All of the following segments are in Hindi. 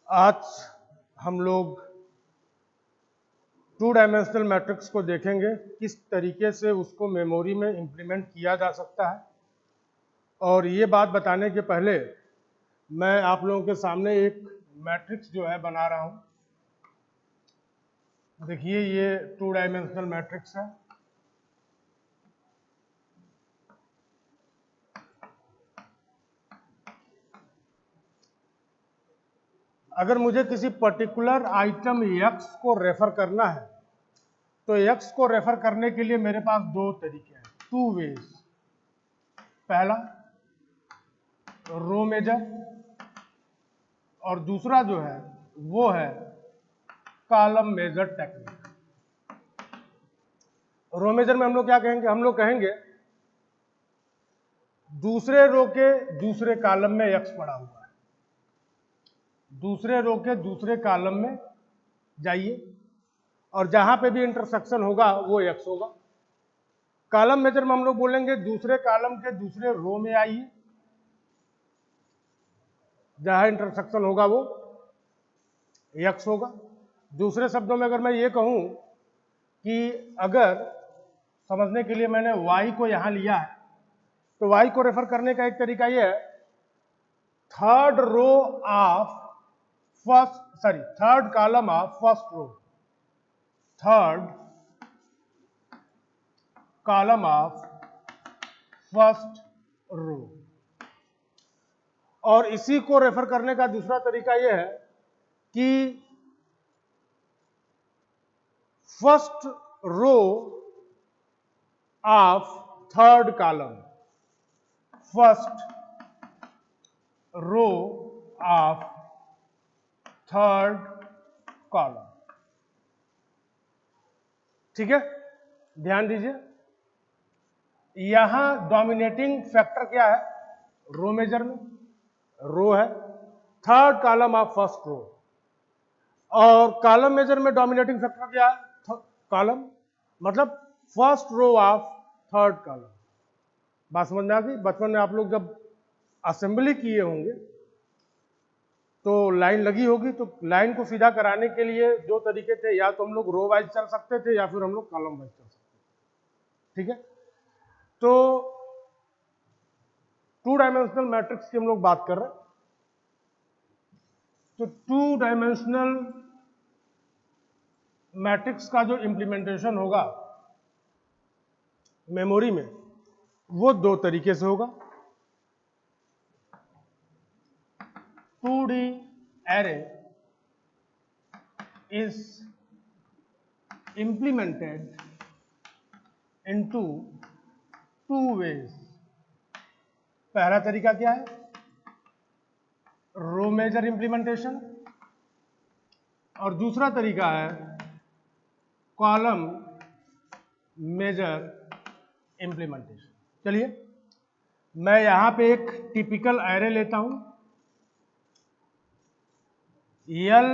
आज हम लोग टू डायमेंशनल मैट्रिक्स को देखेंगे, किस तरीके से उसको मेमोरी में इम्प्लीमेंट किया जा सकता है। और ये बात बताने के पहले मैं आप लोगों के सामने एक मैट्रिक्स जो है बना रहा हूँ। देखिए ये टू डायमेंशनल मैट्रिक्स है। अगर मुझे किसी पर्टिकुलर आइटम x को रेफर करना है तो x को रेफर करने के लिए मेरे पास दो तरीके हैं, टू वेज। पहला रो मेजर और दूसरा जो है वो है column major technique. Row major में हम लोग क्या कहेंगे? हम लोग कहेंगे दूसरे रो के दूसरे कॉलम में x पड़ा हुआ है, दूसरे रो के दूसरे कॉलम में जाइए और जहां पे भी इंटरसेक्शन होगा वो x होगा। कॉलम मेजर में हम लोग बोलेंगे दूसरे कॉलम के दूसरे रो में आइए, जहां इंटरसेक्शन होगा वो x होगा। दूसरे शब्दों में अगर मैं ये कहूं कि अगर समझने के लिए मैंने y को यहां लिया है तो y को रेफर करने का एक तरीका ये है, third column of first row, third column of first row. और इसी को रेफर करने का दूसरा तरीका यह है कि first row of third column, first row of third column. ठीक है, ध्यान दीजिए, यहां डोमिनेटिंग फैक्टर क्या है? रो मेजर में रो है, third column of first row. और कॉलम मेजर में डोमिनेटिंग फैक्टर क्या है? कॉलम, मतलब first row of third column. बात समझ में आ गई? बचपन में आप लोग जब असेंबली किए होंगे तो लाइन लगी होगी, तो लाइन को सीधा कराने के लिए दो तरीके थे, या तो हम लोग रो वाइज चल सकते थे या फिर हम लोग कॉलम वाइज चल सकते थे। ठीक है, तो टू डायमेंशनल मैट्रिक्स की हम लोग बात कर रहे हैं। तो टू डायमेंशनल मैट्रिक्स का जो इंप्लीमेंटेशन होगा मेमोरी में वो दो तरीके से होगा। 2D array is implemented into two ways. पहला तरीका क्या है? रो मेजर इंप्लीमेंटेशन, और दूसरा तरीका है कॉलम मेजर इंप्लीमेंटेशन। चलिए मैं यहां पे एक टिपिकल एरे लेता हूं, L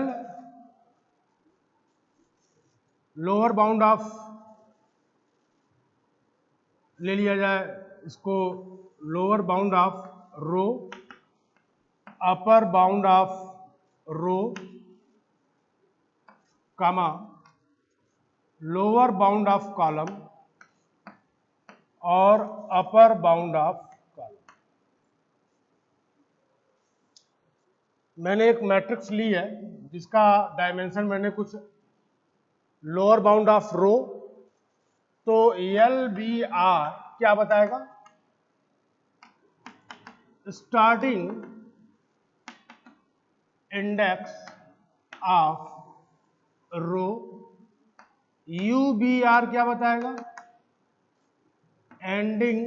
लोअर बाउंड ऑफ ले लिया जाए, इसको lower bound of row, upper bound of row, comma lower bound of column और अपर बाउंड ऑफ कॉलम। मैंने एक मैट्रिक्स ली है जिसका डायमेंशन मैंने कुछ लोअर बाउंड ऑफ रो, तो LBR क्या बताएगा? Starting index of row. UBR क्या बताएगा? Ending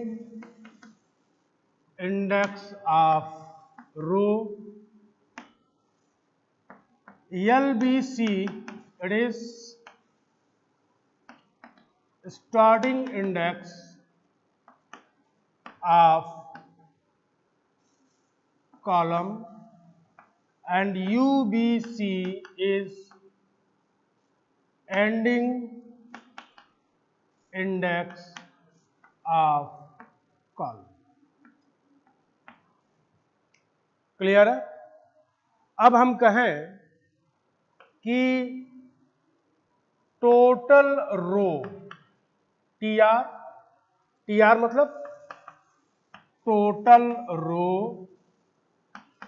index of row. LBC it is starting index of column, and UBC is ending index of column. Clear है? अब हम कहें कि टोटल रो, टीआर, टीआर मतलब टोटल रो,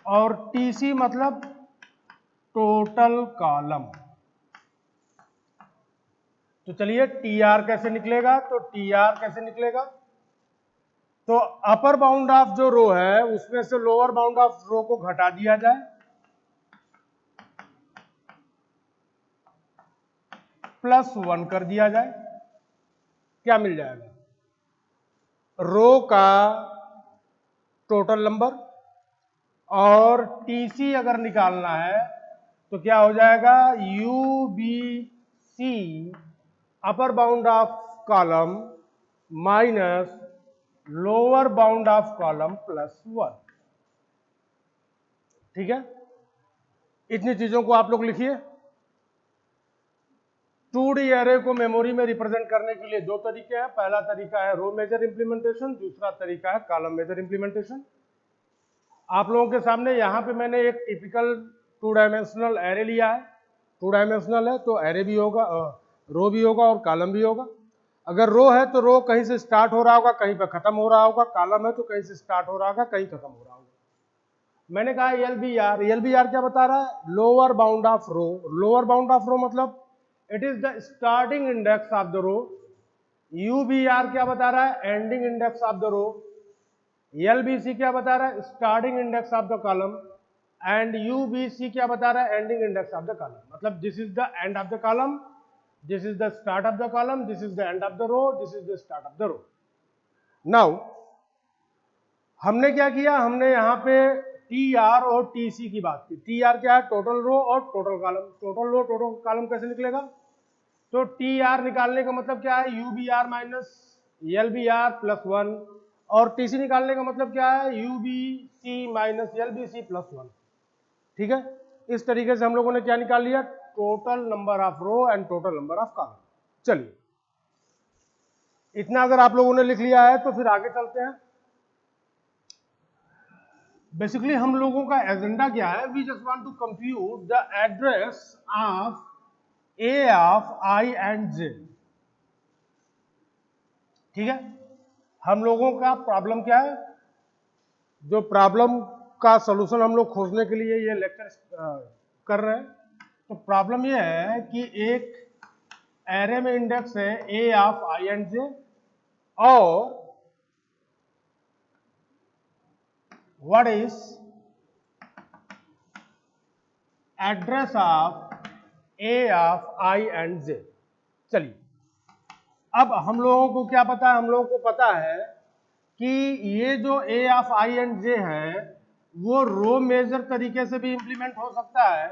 और टीसी मतलब टोटल कॉलम। तो चलिए टीआर कैसे निकलेगा, तो टीआर कैसे निकलेगा, तो अपर बाउंड ऑफ जो रो है उसमें से लोअर बाउंड ऑफ रो को घटा दिया जाए, +1 कर दिया जाए, क्या मिल जाएगा, रो का टोटल नंबर, और टीसी अगर निकालना है तो क्या हो जाएगा, UBC upper bound of column minus lower bound of column +1। ठीक है, इतनी चीजों को आप लोग लिखिए। 2D एरे को मेमोरी में रिप्रेजेंट करने के लिए दो तरीके हैं। पहला तरीका है रो मेजर इंप्लीमेंटेशन, दूसरा तरीका है कॉलम मेजर इंप्लीमेंटेशन। आप लोगों के सामने यहाँ पे मैंने एक टिपिकल 2 डायमेंशनल एरे लिया है। 2 डायमेंशनल है तो एरे भी होगा, रो भी होगा और कॉलम भी होगा। अगर रो है तो रो कहीं से स्टार्ट हो रहा होगा, कहीं पर खत्म हो रहा होगा। कॉलम है तो कहीं से स्टार्ट हो रहा होगा, कहीं खत्म हो रहा होगा। मैंने कहा एलबीआर, एलबीआर क्या बता रहा है, lower bound of row. Lower bound of row मतलब it is the starting index of the row. UBR क्या बता रहा है, ending index of the row. LBC क्या बता रहा है, starting index of the column. And UBC क्या बता रहा है, ending index of the column. मतलब this is the end of the column, this is the start of the column, this is the end of the row, this is the start of the row. Now हमने क्या किया, हमने यहाँ पे टी आर और टी सी की बात की। टी आर क्या है, टोटल रो और total column. Total row total column कैसे निकलेगा, तो टी आर निकालने का मतलब क्या है, U B R minus L B R +1, और टी सी निकालने का मतलब क्या है, U B C minus L B C +1। ठीक है, इस तरीके से हम लोगों ने क्या निकाल लिया, total number of row and total number of column. चलिए इतना अगर आप लोगों ने लिख लिया है तो फिर आगे चलते हैं। बेसिकली हम लोगों का एजेंडा क्या है, we just want to compute the address of A of I and J. ठीक है, हम लोगों का प्रॉब्लम क्या है, जो प्रॉब्लम का सॉल्यूशन हम लोग खोजने के लिए ये लेक्चर कर रहे हैं। तो प्रॉब्लम ये है कि एक एरे में इंडेक्स है ए ऑफ आई एंड जे, और what is address of A of I and J. चलिए अब हम लोगों को क्या पता है, हम लोगों को पता है कि ये जो ए ऑफ आई एंड जे है वो रो मेजर तरीके से भी इंप्लीमेंट हो सकता है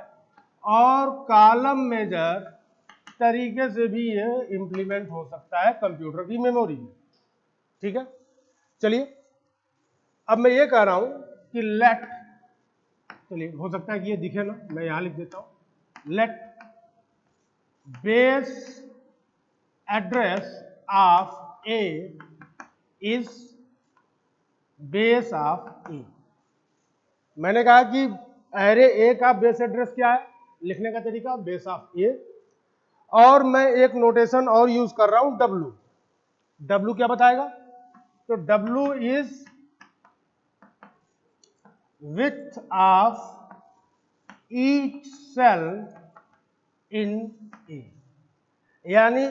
और कॉलम मेजर तरीके से भी ये इंप्लीमेंट हो सकता है कंप्यूटर की मेमोरी में। ठीक है, चलिए अब मैं ये कह रहा हूं कि लेट, चलिए हो सकता है कि ये दिखे ना, मैं यहां लिख देता हूं, let base address of A is base of A. मैंने कहा कि एरे ए का बेस एड्रेस क्या है, लिखने का तरीका बेस ऑफ ए, और मैं एक नोटेशन और यूज कर रहा हूं डब्लू। डब्लू क्या बताएगा, तो W is width of each cell in A, यानी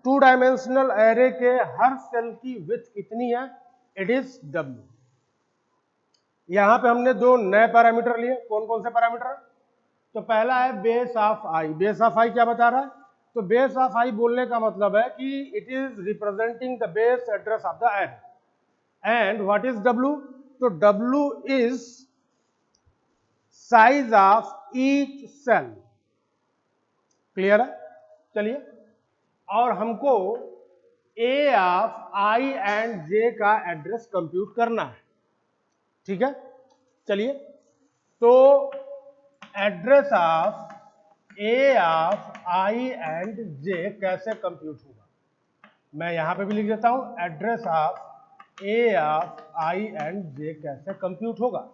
2 डायमेंशनल एरे के हर सेल की विड्थ कितनी है, इट इज W। यहां पे हमने दो नए पैरामीटर लिए, कौन कौन से पैरामीटर, तो पहला है base of I. Base of I क्या बता रहा है, तो बेस ऑफ आई बोलने का मतलब है कि it is representing the base address of the array. And what is W, तो W is size of each cell. Clear है, चलिए और हमको ए ऑफ आई एंड जे का एड्रेस कंप्यूट करना है। ठीक है, चलिए तो address of A of I and J कैसे कंप्यूट होगा, मैं यहां पे भी लिख देता हूं, address of A of I and J कैसे कंप्यूट होगा।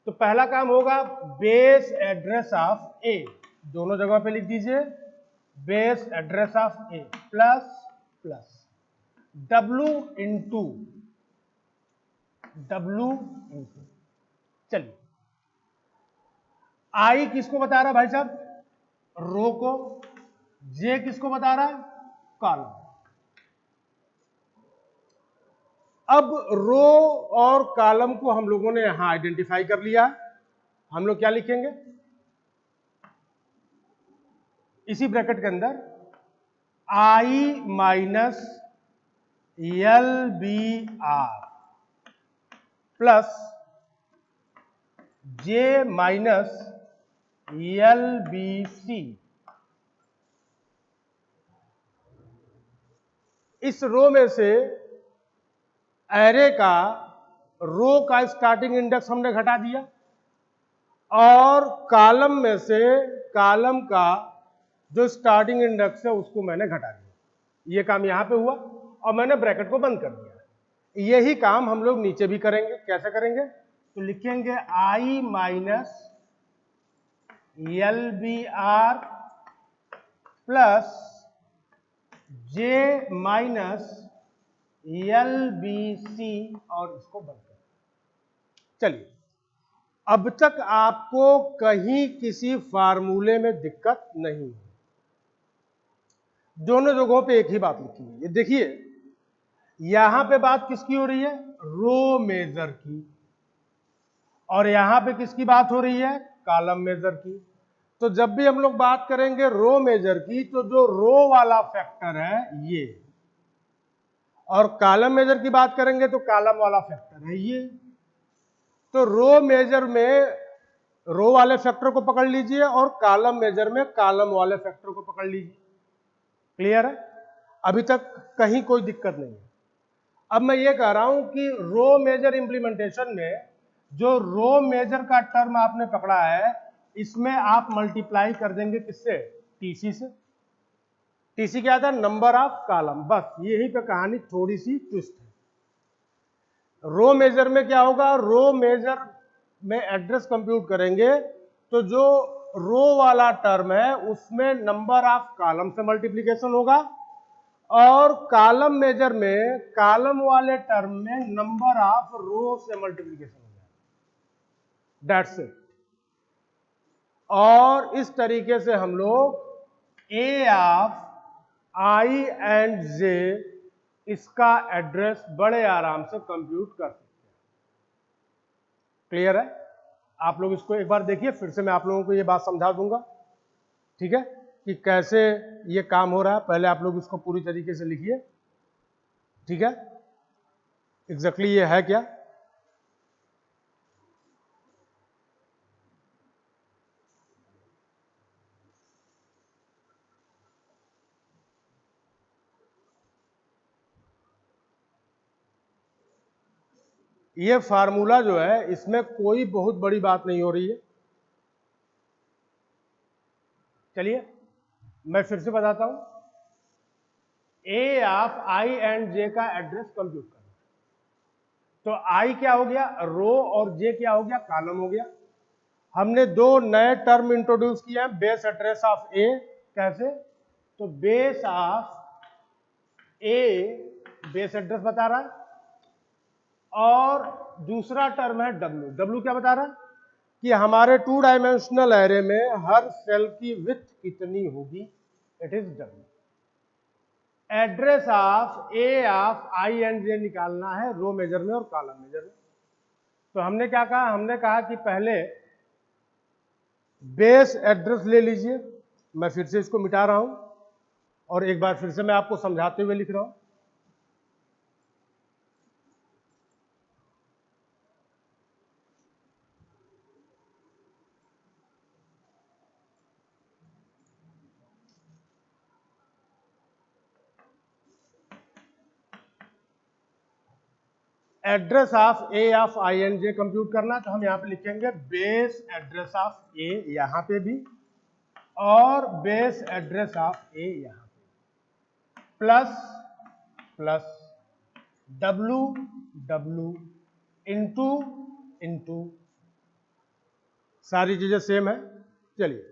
तो पहला काम होगा बेस एड्रेस ऑफ ए, दोनों जगह पे लिख दीजिए base address of A plus plus W into चलिए आई किसको बता रहा है भाई साहब? रो को। जे किसको बता रहा है? कॉलम। अब रो और कॉलम को हम लोगों ने यहां आइडेंटिफाई कर लिया। हम लोग क्या लिखेंगे इसी ब्रैकेट के अंदर? I minus L B R plus J minus L B C. इस रो में से एरे का रो का स्टार्टिंग इंडेक्स हमने घटा दिया और कॉलम में से कॉलम का जो स्टार्टिंग इंडेक्स है उसको मैंने घटा दिया। ये काम यहां पे हुआ और मैंने ब्रैकेट को बंद कर दिया। यही काम हम लोग नीचे भी करेंगे। कैसे करेंगे? तो लिखेंगे I minus L B R plus J minus L B C और इसको बंद कर। चलिए अब तक आपको कहीं किसी फार्मूले में दिक्कत नहीं है। दोनों जगहों पे एक ही बात लिखी है। ये देखिए यहां पे बात किसकी हो रही है? रो मेजर की। और यहां पे किसकी बात हो रही है? कॉलम मेजर की। तो जब भी हम लोग बात करेंगे रो मेजर की तो जो रो वाला फैक्टर है ये, और कॉलम मेजर की बात करेंगे तो कॉलम वाला फैक्टर है ये। तो रो मेजर में रो वाले फैक्टर को पकड़ लीजिए और कॉलम मेजर में कॉलम वाले फैक्टर को पकड़ लीजिए। क्लियर है? अभी तक कहीं कोई दिक्कत नहीं है। अब मैं ये कह रहा हूं कि रो मेजर इंप्लीमेंटेशन में जो रो मेजर का टर्म आपने पकड़ा है इसमें आप मल्टीप्लाई कर देंगे किससे? टीसी से। टीसी क्या था? Number of column. बस यही पे कहानी थोड़ी सी ट्विस्ट है। रो मेजर में क्या होगा? रो मेजर में एड्रेस कंप्यूट करेंगे तो जो रो वाला टर्म है उसमें नंबर ऑफ कॉलम से मल्टीप्लीकेशन होगा और कॉलम मेजर में कॉलम वाले टर्म में नंबर ऑफ रो से मल्टीप्लीकेशन होगा। That's it. और इस तरीके से हम लोग ए ऑफ आई एंड जे इसका एड्रेस बड़े आराम से कंप्यूट कर सकते हैं। क्लियर है? आप लोग इसको एक बार देखिए, फिर से मैं आप लोगों को ये बात समझा दूंगा, ठीक है, कि कैसे ये काम हो रहा है। पहले आप लोग इसको पूरी तरीके से लिखिए, ठीक है, एग्जैक्टली ये है क्या। ये फार्मूला जो है इसमें कोई बहुत बड़ी बात नहीं हो रही है। चलिए मैं फिर से बताता हूं। ए ऑफ आई एंड जे का एड्रेस कंप्यूट करना, तो आई क्या हो गया? रो, और जे क्या हो गया? कॉलम हो गया। हमने दो नए टर्म इंट्रोड्यूस किए हैं, बेस एड्रेस ऑफ ए। कैसे? तो base of A base address बता रहा है और दूसरा टर्म है डब्ल्यू। डब्ल्यू क्या बता रहा है? कि हमारे 2 डायमेंशनल एरे में हर सेल की विड्थ कितनी होगी। It is W. Address of A of I and J निकालना है रो मेजर में और कॉलम मेजर में। तो हमने क्या कहा? हमने कहा कि पहले बेस एड्रेस ले लीजिए। मैं फिर से इसको मिटा रहा हूं और एक बार फिर से मैं आपको समझाते हुए लिख रहा हूं। Address of A of I and J compute करना, तो हम यहां पे लिखेंगे बेस एड्रेस ऑफ ए यहां पे भी और बेस एड्रेस ऑफ ए यहां पे plus plus W W into into सारी चीजें सेम है। चलिए,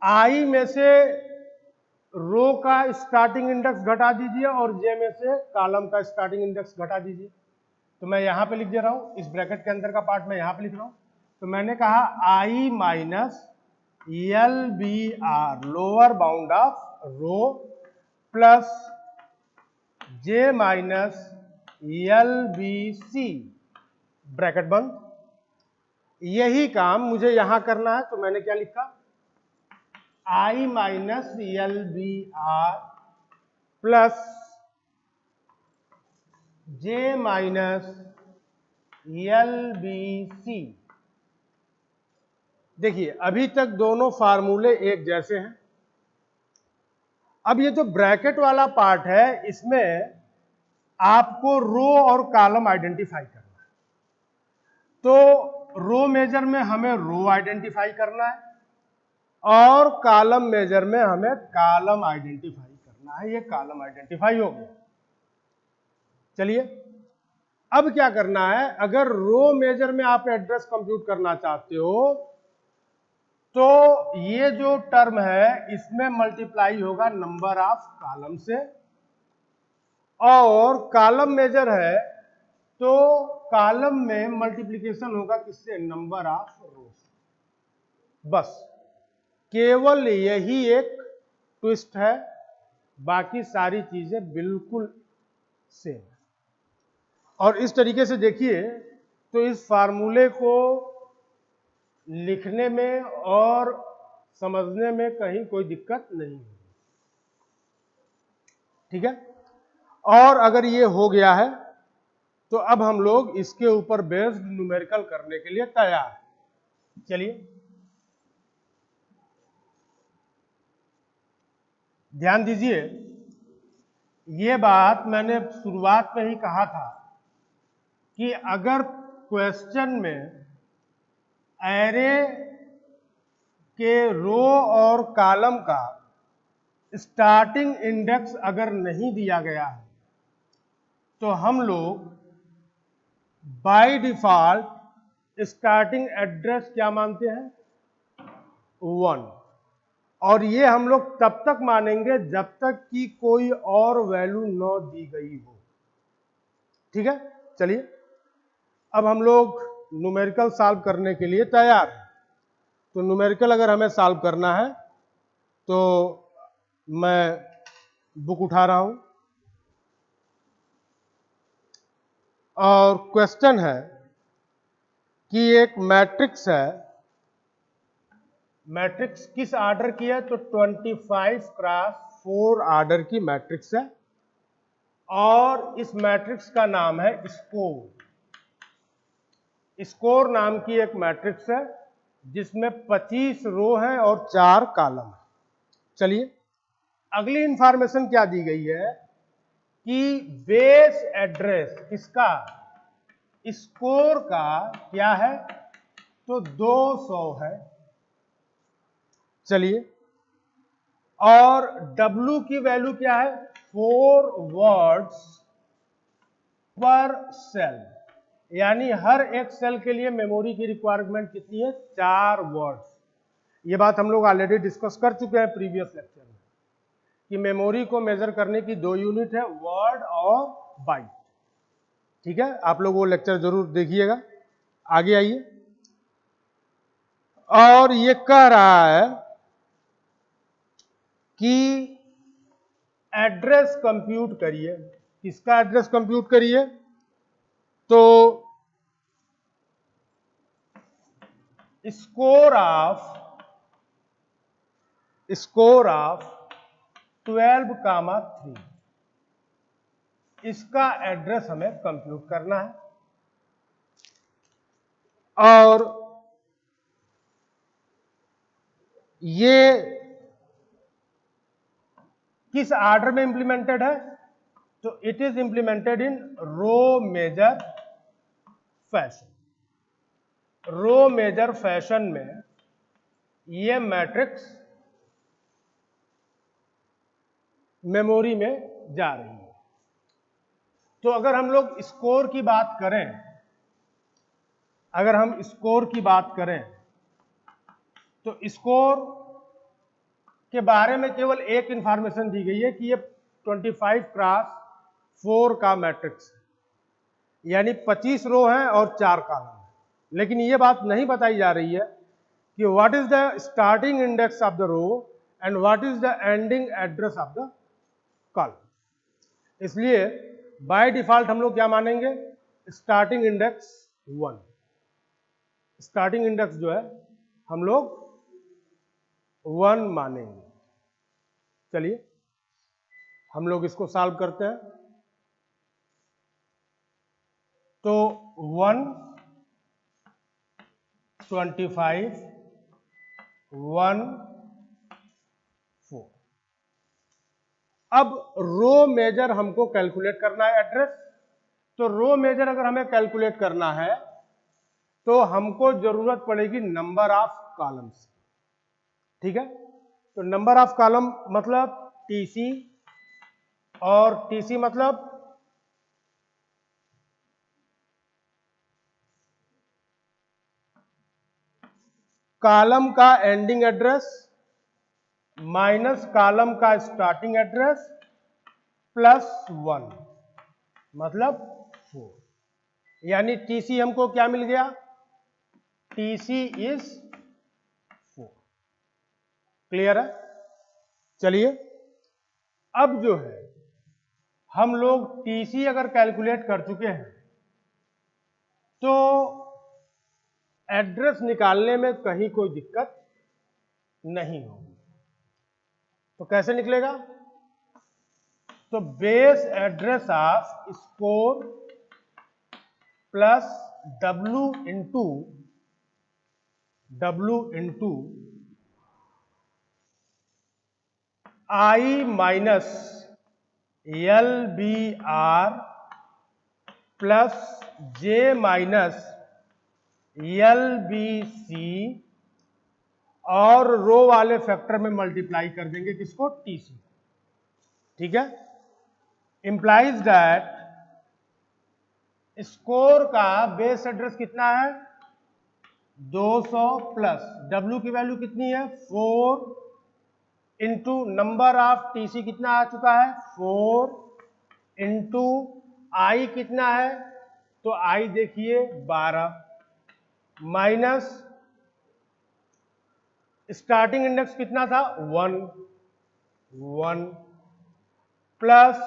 आई में से रो का स्टार्टिंग इंडेक्स घटा दीजिए और जे में से कॉलम का स्टार्टिंग इंडेक्स घटा दीजिए। तो मैं यहां पे लिख दे रहा हूं, इस ब्रैकेट के अंदर का पार्ट मैं यहां पे लिख रहा हूं। तो मैंने कहा I minus L B R lower bound of row plus J minus L B C bracket बंद। यही काम मुझे यहां करना है, तो मैंने क्या लिखा, I minus L B R plus J minus L B C. देखिए अभी तक दोनों फार्मूले एक जैसे हैं। अब ये जो ब्रैकेट वाला पार्ट है, इसमें आपको रो और कॉलम आइडेंटिफाई करना है। तो रो मेजर में हमें रो आइडेंटिफाई करना है और कॉलम मेजर में हमें कॉलम आइडेंटिफाई करना है। ये कॉलम आइडेंटिफाई हो गया। चलिए, अब क्या करना है, अगर रो मेजर में आप एड्रेस कंप्यूट करना चाहते हो तो ये जो टर्म है इसमें मल्टीप्लाई होगा नंबर ऑफ कॉलम से, और कॉलम मेजर है तो कॉलम में मल्टीप्लिकेशन होगा किससे, नंबर ऑफ रो से। बस केवल यही एक ट्विस्ट है, बाकी सारी चीजें बिल्कुल सेम। और इस तरीके से देखिए तो इस फार्मूले को लिखने में और समझने में कहीं कोई दिक्कत नहीं है। ठीक है, और अगर ये हो गया है तो अब हम लोग इसके ऊपर बेस्ड न्यूमेरिकल करने के लिए तैयार हैं। चलिए, ध्यान दीजिए, ये बात मैंने शुरुआत में ही कहा था कि अगर क्वेश्चन में एरे के रो और कॉलम का स्टार्टिंग इंडेक्स अगर नहीं दिया गया है तो हम लोग बाय डिफॉल्ट स्टार्टिंग एड्रेस क्या मानते हैं, 1। और ये हम लोग तब तक मानेंगे जब तक कि कोई और वैल्यू न दी गई हो। ठीक है, चलिए अब हम लोग न्यूमेरिकल सॉल्व करने के लिए तैयार हैं। तो न्यूमेरिकल अगर हमें सॉल्व करना है तो मैं बुक उठा रहा हूं और क्वेश्चन है कि एक मैट्रिक्स है, मैट्रिक्स किस आर्डर की है, तो 25x4 आर्डर की मैट्रिक्स है और इस मैट्रिक्स का नाम है स्कोर। स्कोर नाम की एक मैट्रिक्स है जिसमें 25 रो हैं और 4 कॉलम है। चलिए, अगली इंफॉर्मेशन क्या दी गई है कि बेस एड्रेस किसका, स्कोर का क्या है, तो 200 है। चलिए, और W की वैल्यू क्या है, 4 वर्ड्स पर सेल, यानी हर एक सेल के लिए मेमोरी की रिक्वायरमेंट कितनी है, 4 वर्ड्स। ये बात हम लोग ऑलरेडी डिस्कस कर चुके हैं प्रीवियस लेक्चर में कि मेमोरी को मेजर करने की 2 यूनिट है, वर्ड और बाइट। ठीक है, आप लोग वो लेक्चर जरूर देखिएगा। आगे आइए, और ये कह रहा है कि एड्रेस कंप्यूट करिए। किसका एड्रेस कंप्यूट करिए, तो स्कोर ऑफ 12,3 इसका एड्रेस हमें कंप्यूट करना है। और ये किस आर्डर में इंप्लीमेंटेड है, तो it is implemented in row major fashion. Row major fashion में ये मैट्रिक्स मेमोरी में जा रही है। तो अगर हम लोग स्कोर की बात करें, अगर हम स्कोर की बात करें तो स्कोर के बारे में केवल एक इंफॉर्मेशन दी गई है कि ये 25x4 का मैट्रिक्स है, यानी 25 रो हैं और 4 कॉलम है। लेकिन ये बात नहीं बताई जा रही है कि what is the starting index of the row and what is the ending address of the column. इसलिए बाय डिफॉल्ट हम लोग क्या मानेंगे, स्टार्टिंग इंडेक्स 1। स्टार्टिंग इंडेक्स जो है हम लोग 1 मानेंगे। चलिए हम लोग इसको सॉल्व करते हैं। तो 1, 25, 1, 4। अब रो मेजर हमको कैलकुलेट करना है एड्रेस। तो रो मेजर अगर हमें कैलकुलेट करना है तो हमको जरूरत पड़ेगी नंबर ऑफ कॉलम्स। ठीक है, तो नंबर ऑफ कॉलम मतलब टीसी, और टीसी मतलब कॉलम का एंडिंग एड्रेस माइनस कॉलम का स्टार्टिंग एड्रेस प्लस 1 मतलब 4। यानी टीसी हमको क्या मिल गया, टीसी इज 4। क्लियर है। चलिए अब जो है हम लोग टीसी अगर कैलकुलेट कर चुके हैं तो एड्रेस निकालने में कहीं कोई दिक्कत नहीं होगी। तो कैसे निकलेगा, तो base address off score plus W into I minus LBR plus J minus LBC और रो वाले फैक्टर में मल्टीप्लाई कर देंगे किसको, TC। ठीक है, इंप्लाइज दैट स्कोर का बेस एड्रेस कितना है 200 प्लस W की वैल्यू कितनी है 4 इंटू नंबर ऑफ टीसी कितना आ चुका है 4 इंटू आई कितना है, तो आई देखिए 12 माइनस स्टार्टिंग इंडेक्स कितना था 1 प्लस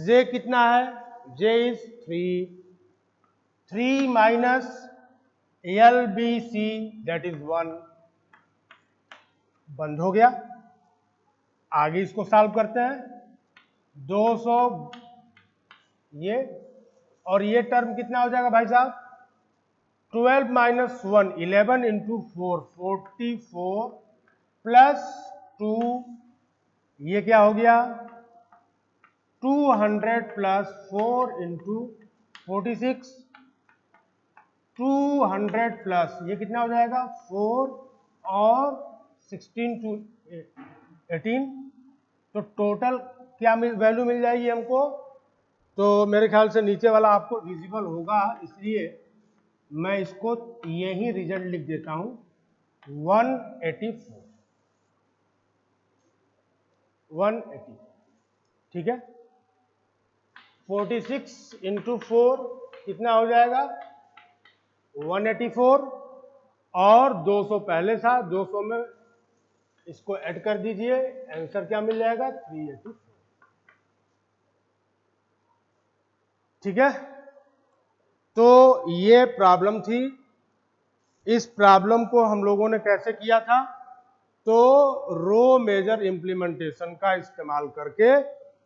जे कितना है, J is 3 minus LBC that is 1। बंद हो गया। आगे इसको सॉल्व करते हैं। 200 ये और ये टर्म कितना हो जाएगा भाई साहब, 12 माइनस 1 11 इंटू 4 44 प्लस 2 ये क्या हो गया 200 प्लस 4 इंटू 46 200 प्लस ये कितना हो जाएगा 4 और 16 टू 18, तो टोटल क्या वैल्यू मिल जाएगी हमको। तो मेरे ख्याल से नीचे वाला आपको विजिबल होगा, इसलिए मैं इसको यही रिजल्ट लिख देता हूं 180। ठीक है, 46 इंटू 4 कितना हो जाएगा 184 और 200 पहले था 200 में इसको ऐड कर दीजिए, आंसर क्या मिल जाएगा 384। ठीक है, तो ये प्रॉब्लम थी। इस प्रॉब्लम को हम लोगों ने कैसे किया था, तो रो मेजर इंप्लीमेंटेशन का इस्तेमाल करके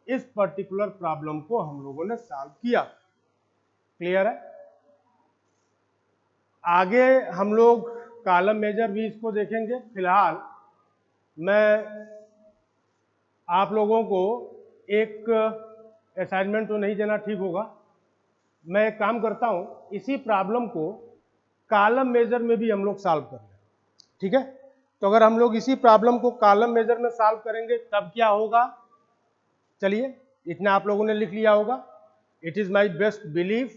इस पर्टिकुलर प्रॉब्लम को हम लोगों ने सॉल्व किया। क्लियर है। आगे हम लोग कॉलम मेजर भी इसको देखेंगे। फिलहाल मैं आप लोगों को एक असाइनमेंट तो नहीं देना ठीक होगा, मैं एक काम करता हूं इसी प्रॉब्लम को कॉलम मेजर में भी हम लोग सॉल्व कर लें। ठीक है, तो अगर हम लोग इसी प्रॉब्लम को कॉलम मेजर में सॉल्व करेंगे तब क्या होगा, चलिए इतना आप लोगों ने लिख लिया होगा। It is my best belief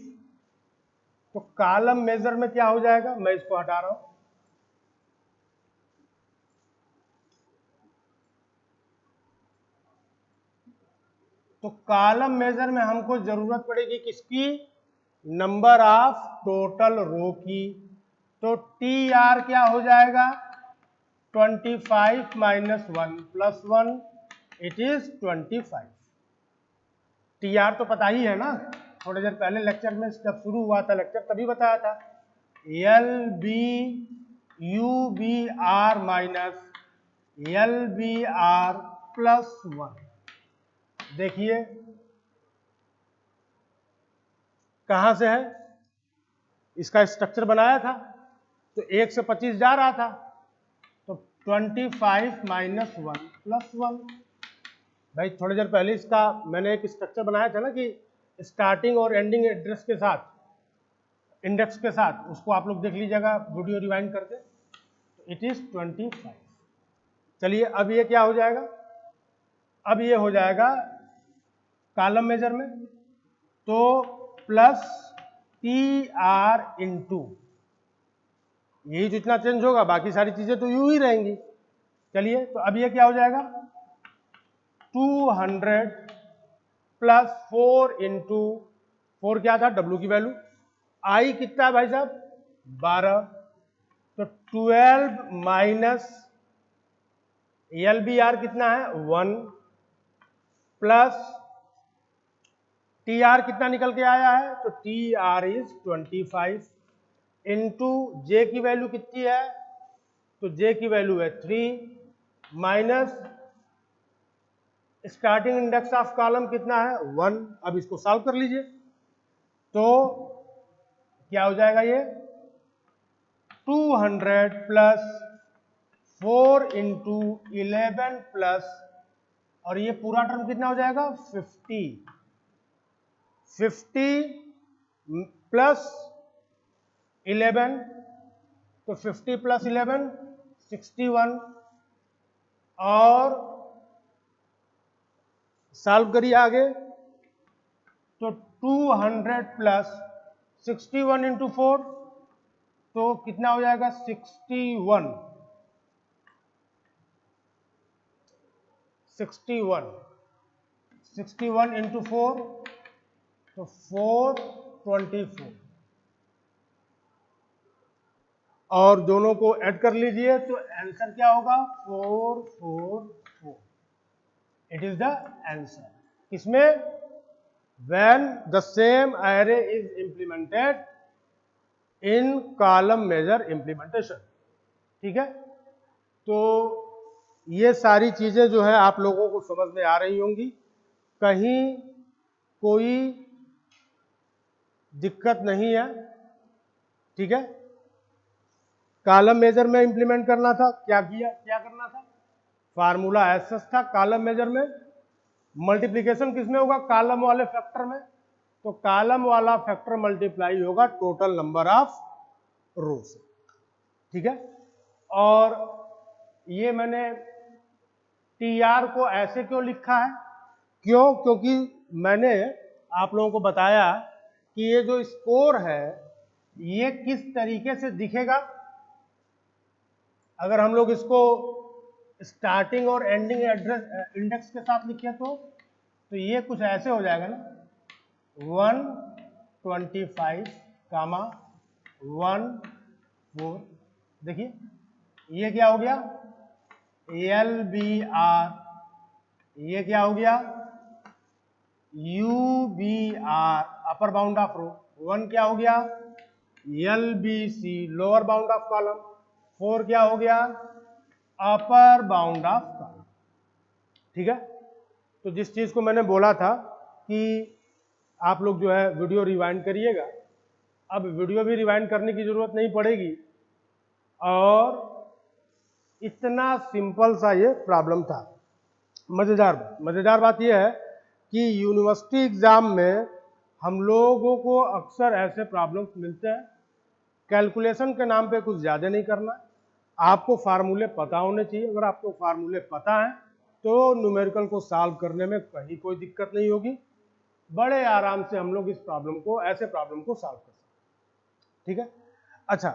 तो कॉलम मेजर में क्या हो जाएगा, मैं इसको हटा रहा हूं, तो कॉलम मेजर में हमको जरूरत पड़ेगी किसकी, नंबर ऑफ टोटल रो की। तो टी आर क्या हो जाएगा, 25 minus 1 plus 1, it is 25। T R तो पता ही है ना, थोड़ी देर पहले लेक्चर में जब शुरू हुआ था लेक्चर तभी बताया था, L B U B R minus L B R plus 1। देखिए कहां से है, इसका स्ट्रक्चर बनाया था तो 1 से 25 जा रहा था, तो 25 माइनस 1 प्लस 1। भाई थोड़ी देर पहले इसका मैंने एक स्ट्रक्चर बनाया था ना कि स्टार्टिंग और एंडिंग एड्रेस के साथ, इंडेक्स के साथ, उसको आप लोग देख लीजिएगा वीडियो रिवाइंड करके। तो इट इज 25। चलिए अब ये क्या हो जाएगा, अब ये हो जाएगा कॉलम मेजर में, तो प्लस टी आर इंटू, यही जितना चेंज होगा, बाकी सारी चीजें तो यूं ही रहेंगी। चलिए तो अब ये क्या हो जाएगा, 200 प्लस 4 इंटू 4 क्या था, डब्ल्यू की वैल्यू, आई कितना है भाई साहब 12, तो 12 माइनस एल बी आर कितना है 1 प्लस टी आर कितना निकल के आया है, तो टी आर इज 25 इंटू जे की वैल्यू कितनी है, तो जे की वैल्यू है 3 minus starting index of column कितना है 1। अब इसको सॉल्व कर लीजिए तो क्या हो जाएगा, ये 200 प्लस 4 इंटू 11 प्लस, और ये पूरा टर्म कितना हो जाएगा 50 प्लस 11, तो 50 प्लस 11 61, और सॉल्व करिए आगे, तो 200 प्लस 61 इंटू 4, तो कितना हो जाएगा 61 इंटू 4, तो 424, और दोनों को ऐड कर लीजिए तो आंसर क्या होगा 444। इट इज द आंसर, किसमें, when the same array is implemented in column measure implementation। ठीक है, तो ये सारी चीजें जो है आप लोगों को समझ में आ रही होंगी, कहीं कोई दिक्कत नहीं है। ठीक है, कॉलम मेजर में इंप्लीमेंट करना था, क्या किया, क्या करना था, फार्मूला ऐसा था कॉलम मेजर में, मल्टीप्लिकेशन किसमें होगा, कॉलम वाले फैक्टर में, तो कॉलम वाला फैक्टर मल्टीप्लाई होगा टोटल नंबर ऑफ रो से। ठीक है, और ये मैंने टी आर को ऐसे क्यों लिखा है, क्यों, क्योंकि मैंने आप लोगों को बताया कि ये जो स्कोर है ये किस तरीके से दिखेगा। अगर हम लोग इसको स्टार्टिंग और एंडिंग एड्रेस इंडेक्स के साथ लिखे तो ये कुछ ऐसे हो जाएगा ना, 125 कामा 14, देखिए ये क्या हो गया एल बी आर, ये क्या हो गया U B R upper bound of row, 1 क्या हो गया L B C lower bound of column, 4 क्या हो गया अपर बाउंड ऑफ कॉलम। ठीक है, तो जिस चीज को मैंने बोला था कि आप लोग जो है वीडियो रिवाइंड करिएगा, अब वीडियो भी रिवाइंड करने की जरूरत नहीं पड़ेगी, और इतना सिंपल सा ये प्रॉब्लम था। मजेदार बात यह है कि यूनिवर्सिटी एग्जाम में हम लोगों को अक्सर ऐसे प्रॉब्लम्स मिलते हैं, कैलकुलेशन के नाम पे कुछ ज़्यादा नहीं करना, आपको फार्मूले पता होने चाहिए। अगर आपको फार्मूले पता हैं तो न्यूमेरिकल को सॉल्व करने में कहीं कोई दिक्कत नहीं होगी, बड़े आराम से हम लोग इस प्रॉब्लम को, ऐसे प्रॉब्लम को सॉल्व कर सकते हैं। ठीक है। अच्छा,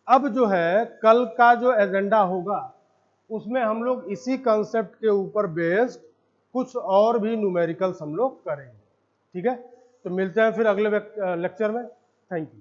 अब जो है कल का जो एजेंडा होगा उसमें हम लोग इसी कंसेप्ट के ऊपर बेस्ड कुछ और भी न्यूमेरिकल्स हम लोग करेंगे। ठीक है, तो मिलते हैं फिर अगले लेक्चर में। Thank you.